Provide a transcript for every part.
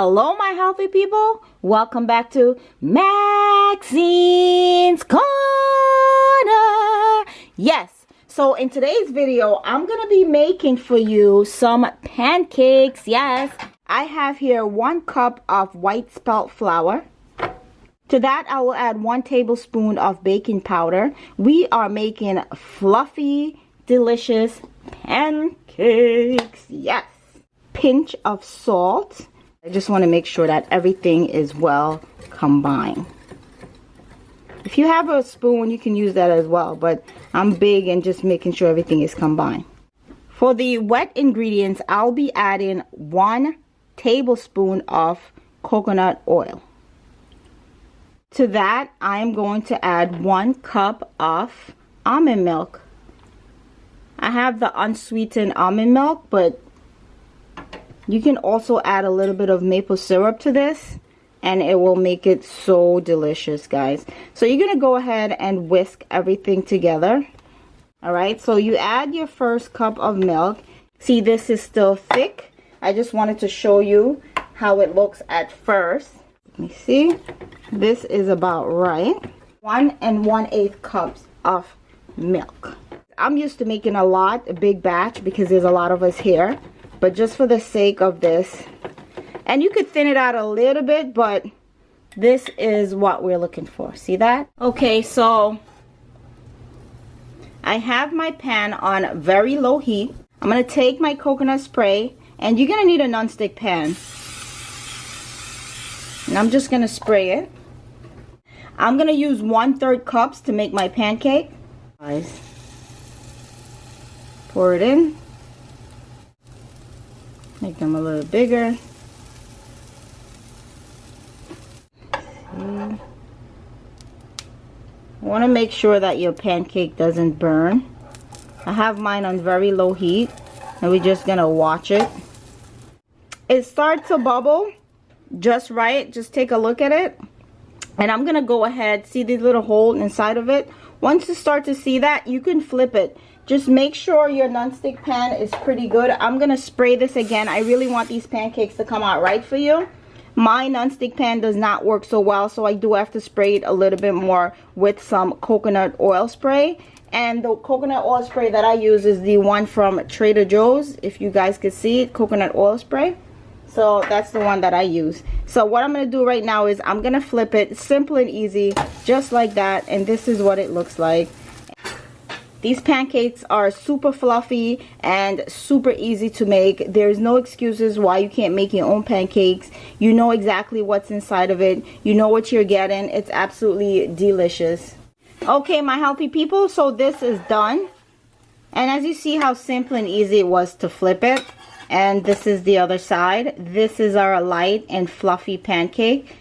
Hello, my healthy people. Welcome back to Maxine's Corner. Yes, so in today's video, I'm going to be making for you some pancakes. Yes, I have here 1 cup of white spelt flour. To that, I will add 1 tablespoon of baking powder. We are making fluffy, delicious pancakes. Yes. Pinch of salt. I just want to make sure that everything is well combined. If you have a spoon, you can use that as well, but I'm big and just making sure everything is combined. For the wet ingredients, I'll be adding 1 tablespoon of coconut oil. To that, I'm going to add 1 cup of almond milk. I have the unsweetened almond milk, but you can also add a little bit of maple syrup to this, and it will make it so delicious, guys. So you're going to go ahead and whisk everything together. Alright, so you add your first cup of milk. See, this is still thick. I just wanted to show you how it looks at first. Let me see. This is about right. 1 1/8 cups of milk. I'm used to making a big batch, because there's a lot of us here. But just for the sake of this, and you could thin it out a little bit, but this is what we're looking for. See that? Okay, so I have my pan on very low heat. I'm going to take my coconut spray, and you're going to need a non-stick pan. And I'm just going to spray it. I'm going to use 1/3 cups to make my pancake. Guys, pour it in. Make them a little bigger. I want to make sure that your pancake doesn't burn. I have mine on very low heat, and we're just gonna watch it. It starts to bubble just right. Just take a look at it, and I'm gonna go ahead. See the little hole inside of it? Once you start to see that, you can flip it. Just make sure your non-stick pan is pretty good. I'm going to spray this again. I really want these pancakes to come out right for you. My non-stick pan does not work so well, so I do have to spray it a little bit more with some coconut oil spray. And the coconut oil spray that I use is the one from Trader Joe's. If you guys could see it, coconut oil spray. So that's the one that I use. So what I'm going to do right now is I'm going to flip it. Simple and easy, just like that. And this is what it looks like. These pancakes are super fluffy and super easy to make. There's no excuses why you can't make your own pancakes. You know exactly what's inside of it. You know what you're getting. It's absolutely delicious. Okay, my healthy people, so this is done. And as you see how simple and easy it was to flip it. And this is the other side. This is our light and fluffy pancake.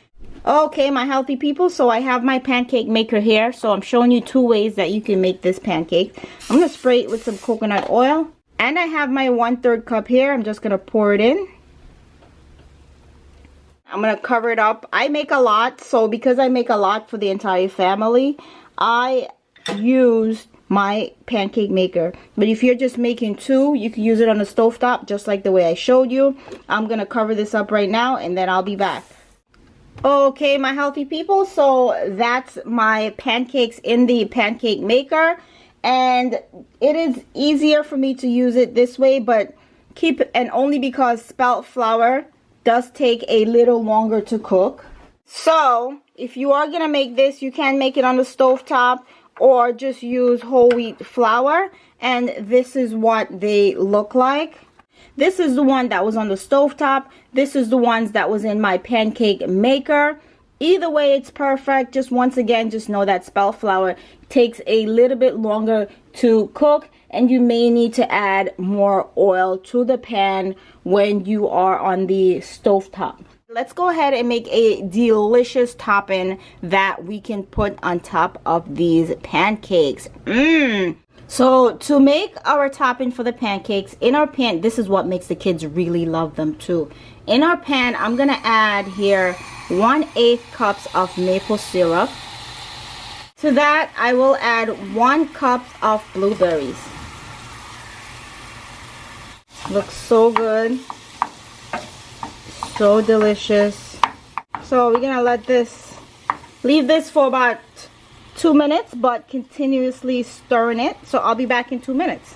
Okay, my healthy people, so I have my pancake maker here. So I'm showing you 2 ways that you can make this pancake. I'm going to spray it with some coconut oil. And I have my 1/3 cup here. I'm just going to pour it in. I'm going to cover it up. I make a lot, so because I make a lot for the entire family, I use my pancake maker. But if you're just making 2, you can use it on the stovetop, just like the way I showed you. I'm going to cover this up right now, and then I'll be back. Okay, my healthy people, so that's my pancakes in the pancake maker, and it is easier for me to use it this way, but and only because spelt flour does take a little longer to cook. So if you are gonna make this, you can make it on the stovetop or just use whole wheat flour, and this is what they look like. This is the one that was on the stovetop. This is the ones that was in my pancake maker. Either way, it's perfect. Just once again, just know that spelt flour takes a little bit longer to cook, and you may need to add more oil to the pan when you are on the stovetop. Let's go ahead and make a delicious topping that we can put on top of these pancakes. So to make our topping for the pancakes, in our pan, this is what makes the kids really love them too. In our pan, I'm going to add here 1/8 cups of maple syrup. To that, I will add 1 cup of blueberries. Looks so good. So delicious. So we're gonna leave this for about 2 minutes, but continuously stirring it. So I'll be back in 2 minutes.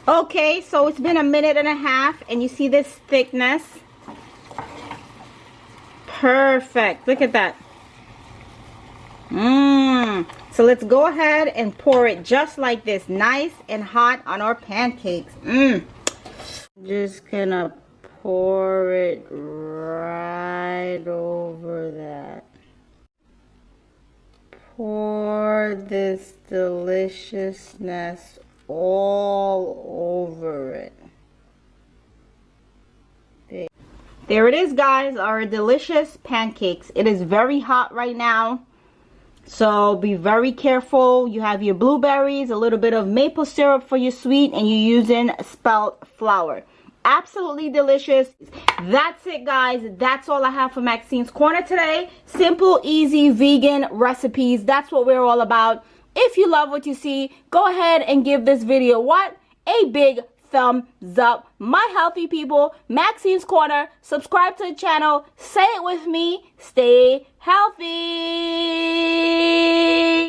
Okay, so it's been 1.5 minutes, and you see this thickness? Perfect. Look at that. So let's go ahead and pour it just like this, nice and hot on our pancakes. Just gonna pour it right over that. Pour this deliciousness all over it. There it is, guys, our delicious pancakes. It is very hot right now, so be very careful. You have your blueberries, a little bit of maple syrup for your sweet, and you're using spelt flour. Absolutely delicious. That's it, guys. That's all I have for Maxine's Corner today. Simple, easy, vegan recipes. That's what we're all about. If you love what you see, go ahead and give this video what? A big thumbs up. My healthy people, Maxine's Corner. Subscribe to the channel. Say it with me. Stay healthy.